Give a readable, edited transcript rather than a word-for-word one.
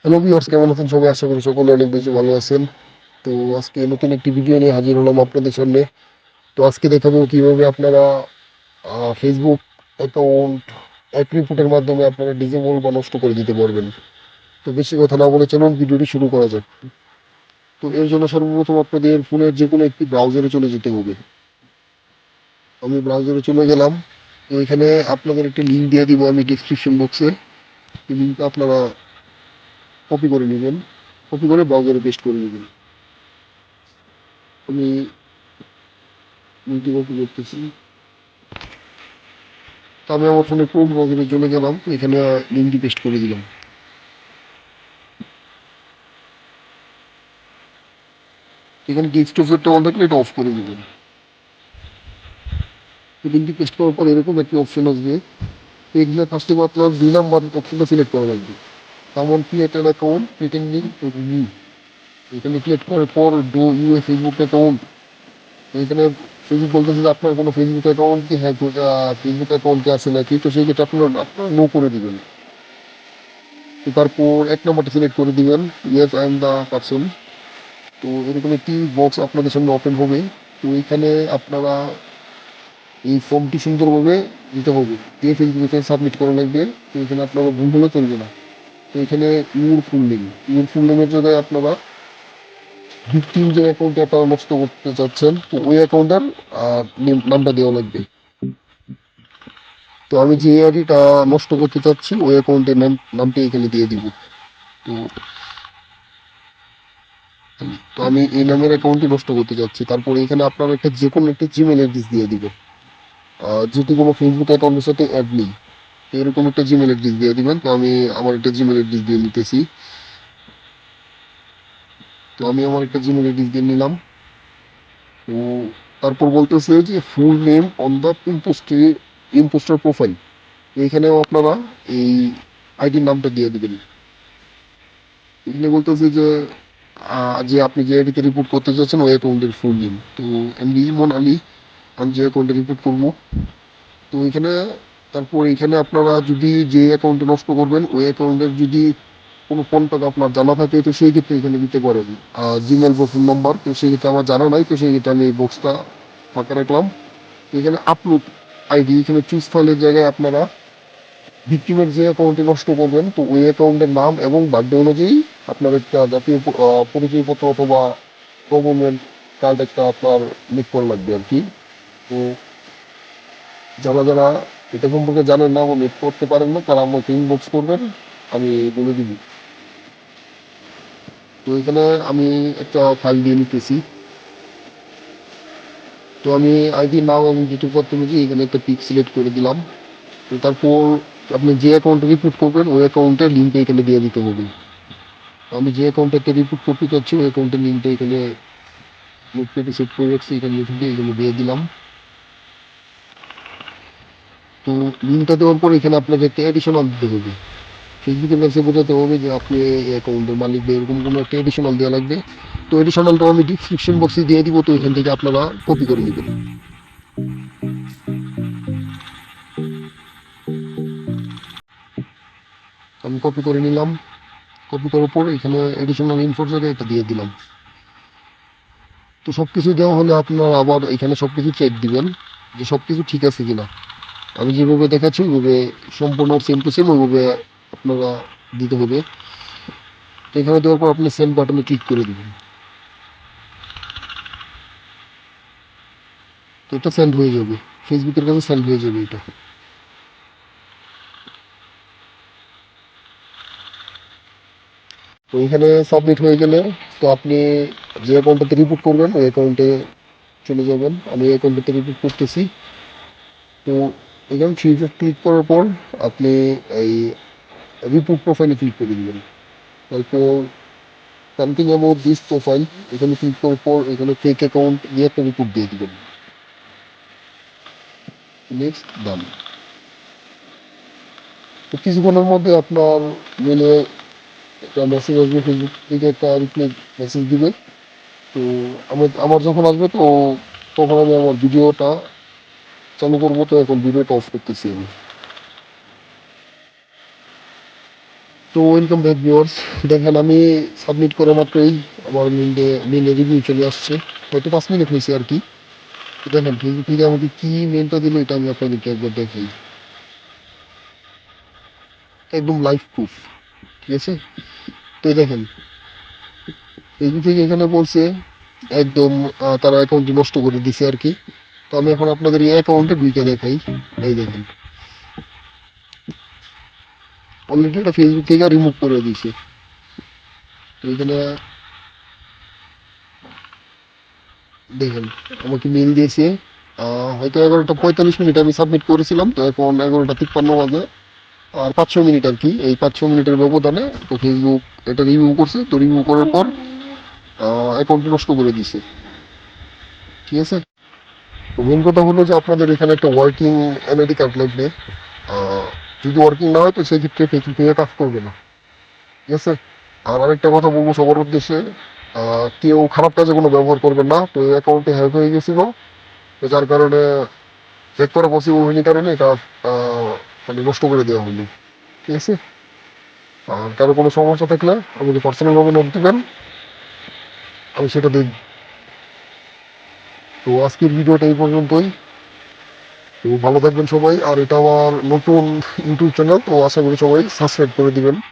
Hello viewers, কেমন আছেন সবাই? আশা করি সকলে অনেক বেশি ভালো আছেন। তো আজকে নতুন একটি ভিডিও নিয়ে হাজির হলাম আপনাদের সামনে। তো আজকে দেখাবো কিভাবে আপনারা ফেসবুক অ্যাকাউন্ট অ্যাট্রিবিউটের মাধ্যমে আপনারা ডিজেবল বা নষ্ট করে দিতে পারবেন। তো বেশি কথা না বলে চলুন ভিডিওটি শুরু করা যাক। তো এর জন্য সর্বপ্রথম আপনাদের ফোনের যে কোনো একটি ব্রাউজারে চলে যেতে হবে। আমি ব্রাউজারে চলে গেলাম। তো এখানে আপনাদের একটি লিঙ্ক দিয়ে দিব আমি ডিসক্রিপশন বক্সে। এই লিঙ্কটা আপনারা কপি করে নেবেন, কপি করে ব্রাউজারে পেস্ট করে নেবেন। আমি লিঙ্কটি কপি করতেছি। তো আমি আমার ফোনে ক্রোম ব্রাউজারে চলে গেলাম, এখানে লিঙ্কটি পেস্ট করে দিলাম। এখানে গেস্ট অফেরটা অন থাকলে এটা অফ করে দেবেন। তো লিঙ্কটি পেস্ট করার পর এরকম একটি অপশন আসবে। তো এগুলো ফার্স্ট থেকে আপনার 2 নাম্বার অপশনটা সিলেক্ট করা লাগবে। তেমন create an account pretending to be you, এখানে ক্লিক করার পর do you a Facebook account. এখানে ফেসবুক বলতেছে যে আপনার কোনো ফেসবুক অ্যাকাউন্ট কি, হ্যাঁ ফেসবুক অ্যাকাউন্ট আছে নাকি। তো সেই ক্ষেত্রে আপনার আপনার নো করে দিবেন। তো তারপর 1 নাম্বারটা সিলেক্ট করে দিবেন, yes I am the person. তো এরকম একটি বক্স আপনাদের সামনে ওপেন হবে। তো এখানে আপনারা এই ফর্মটি সুন্দরভাবে দিতে হবে, দিয়ে ফেসবুকে সাবমিট করা লাগবে। তো এখানে আপনারা ভুল হলে চলবে না। তো এখানে ইউর ফুল নেমের জায়গায় আপনারা ভিকটিম যে অ্যাকাউন্টে আপনারা নষ্ট করতে চাচ্ছেন, তো ওই অ্যাকাউন্টের নামটা দেওয়া লাগবে। তো আমি যে আইডিটা নষ্ট করতে চাচ্ছি ওই অ্যাকাউন্টের নামটি এখানে দিয়ে দিব। তো তো আমি এই নামের অ্যাকাউন্টটি নষ্ট করতে চাচ্ছি। তারপরে এখানে আপনারা একটা যে কোনো একটা জিমেল অ্যাড্রেস দিয়ে দিব, যেটি কোনো ফেসবুক অ্যাকাউন্টের সাথে অ্যাড নেই। তো এরকম একটা জিমেল অ্যাড্রেস দিয়ে দিবেন। তো আমি আমার একটা জিমেল অ্যাড্রেস দিয়ে নিতেছি। তো আমি আমার একটা জিমেল অ্যাড্রেস দিয়ে নিলাম। তো তারপর বলতেছে যে full name on the impostor profile. এইখানেও আপনারা এই আইডির নামটা দিয়ে দিবেন। এখানে বলতেছে যে যে আপনি যে আইডিতে রিপোর্ট করতে চাচ্ছেন ওই অ্যাকাউন্টের ফুল নেম। তো আমি রিমন আলী, আমি যে অ্যাকাউন্টে রিপোর্ট করবো। তো এখানে তারপর এখানে আপনারা যদি যে অ্যাকাউন্টে নষ্ট করবেন ওই অ্যাকাউন্টের যদি কোনো কন্ট্যাক্ট আপনার জানা থাকে তো সেই ক্ষেত্রে এখানে দিতে পারেন, জিমেল বা ফোন নাম্বার। তো সেই ক্ষেত্রে আমার জানা নাই, তো সেই ক্ষেত্রে আমি এই বক্সটা ফাঁকা রাখলাম। তো এখানে আপলোড আইডি, এখানে চুজ ফাইলের জায়গায় আপনারা ভিক্টিমের যে অ্যাকাউন্টে নষ্ট করবেন তো ওই অ্যাকাউন্টের নাম এবং বার্থডে অনুযায়ী আপনার একটা জাতীয় পরিচয়পত্র অথবা গভর্নমেন্ট কার্ড একটা আপনার লিখ করা লাগবে আর কি। তো যারা যারা এটা সম্পর্কে জানেন না বা মেক করতে পারেন না তারা আমাকে ইনবক্স করবেন, আমি বলে দিব। তো এখানে আমি একটা ফাইল দিয়ে নিতেছি। তো আমি আইডি নাও আমি যেটুকু করতে বলছি এখানে একটা পিক সিলেক্ট করে দিলাম। তো তারপর আপনি যে অ্যাকাউন্টে রিপোর্ট করবেন ওই অ্যাকাউন্টের লিঙ্কটা এখানে দিয়ে দিতে হবে। আমি যে অ্যাকাউন্টটাতে রিপোর্ট করতে চাচ্ছি ওই অ্যাকাউন্টের লিঙ্কটা এখানে নোটপ্যাডে সেট করে রাখছি, এখানে লিখে দিয়ে এখানে দিয়ে দিলাম। তো লিঙ্কটা দেওয়ার পর এখানে আপনাকে একটা অ্যাডিশনাল দিতে হবে। ফেসবুকের কাছে বোঝাতে হবে যে আপনি এই অ্যাকাউন্টের মালিক বা এরকম কোনো একটা এডিশনাল দেওয়া লাগবে। তো এডিশনালটা আমি ডিসক্রিপশন বক্সে দিয়ে দিব, তো এখান থেকে আপনারা কপি করে নেবেন। আমি কপি করে নিলাম। কপি করার পর এখানে এডিশনাল ইনফোর জায়গায় এটা দিয়ে দিলাম। তো সব কিছু দেওয়া হলে আপনারা আবার এখানে সব কিছু চেক দিবেন যে সব কিছু ঠিক আছে কিনা। আমি যেভাবে দেখাচ্ছি ওইভাবে সম্পূর্ণ সেম টু সেম ওইভাবে আপনারা দিতে হবে। তো এখানে দেওয়ার পর আপনি সেন্ড বাটনে ক্লিক করে দিবেন। তো এটা সেন্ড হয়ে যাবে, ফেসবুকের কাছে সেন্ড হয়ে যাবে এটা। তো এখানে সাবমিট হয়ে গেলে তো আপনি যে অ্যাকাউন্টটাতে রিপোর্ট করবেন ওই অ্যাকাউন্টে চলে যাবেন। আমি এই অ্যাকাউন্টটাতে রিপোর্ট করতেছি। তো এখানে থ্রি ডট ক্লিক করার পর আপনি এই রিপোর্ট প্রোফাইলে ক্লিক করে দিবেন। তারপর সামথিং অ্যাবাউট দিস প্রোফাইল, এখানে ক্লিক করার পর এখানে ফেক অ্যাকাউন্ট নিয়ে একটা রিপোর্ট দিয়ে দিবেন। নেক্সট ডান। তো কিছুক্ষণের মধ্যে আপনার মেলে একটা মেসেজ আসবে, ফেসবুক থেকে একটা রিপ্লাই মেসেজ দিবে। তো আমার যখন আসবে তো তখন আমি আমার ভিডিওটা চালু করবো। তো এখন ভিডিওটা অফ করতেছি আমি। তো ওয়েলকাম ব্যাক ভিউয়ার্স। দেখেন আমি সাবমিট করে মাত্রই আমার মেইলে রিভিউ চলে আসছে, হয়তো 5 মিনিট হয়েছে আর কি। তো দেখেন ফেসবুক থেকে আমাকে কি মেলটা দিল এটা আমি আপনাদেরকে একবার দেখাই, একদম লাইভ প্রুফ। ঠিক আছে, তো এই দেখেন ফেসবুক থেকে এখানে বলছে একদম তারা অ্যাকাউন্টটি নষ্ট করে দিছে আর কি। তো আমি এখন আপনাদের এই অ্যাকাউন্টে ঢুকে দেখাই। এই দেখেন অলরেডি এটা ফেসবুক থেকে রিমুভ করে দিয়েছে। তো এখানে দেখেন আমাকে মেল দিয়েছে হয়তো 11টা 45 মিনিট আমি সাবমিট করেছিলাম, তো এখন 11টা 53 বাজে আর 500 মিনিট আর কি। এই 500 মিনিটের ব্যবধানে তো ফেসবুক এটা রিভিউ করছে, তো রিভিউ করার পর অ্যাকাউন্ট নষ্ট করে দিছে। ঠিক আছে, তো মেন কথা হলো যে আপনাদের এখানে একটা ওয়ার্কিং এনআইডি কার্ড লাগবে। আহ, যদি ওয়ার্কিং না হয় তো সেই ক্ষেত্রে ফেসবুক থেকে কাজ করবে না। ঠিক আছে, আর আরেকটা কথা বলবো সবার উদ্দেশ্যে, কেউ খারাপ কাজে কোনো ব্যবহার করবেন না। তো এই অ্যাকাউন্টে হ্যাক হয়ে গেছিল, তো যার কারণে চেক করা পসিবল হয়নি, কারণে এটা মানে নষ্ট করে দেওয়া হলো। ঠিক আছে, আর কারো কোনো সমস্যা থাকলে আমাকে পার্সোনাল ভাবে নোট দেবেন, আমি সেটা দেখব। তো আজকের ভিডিওটা এই পর্যন্তই। তো ভালো থাকবেন সবাই, আর এটা আমার নতুন ইউটিউব চ্যানেল, তো আশা করি সবাই সাবস্ক্রাইব করে দিবেন।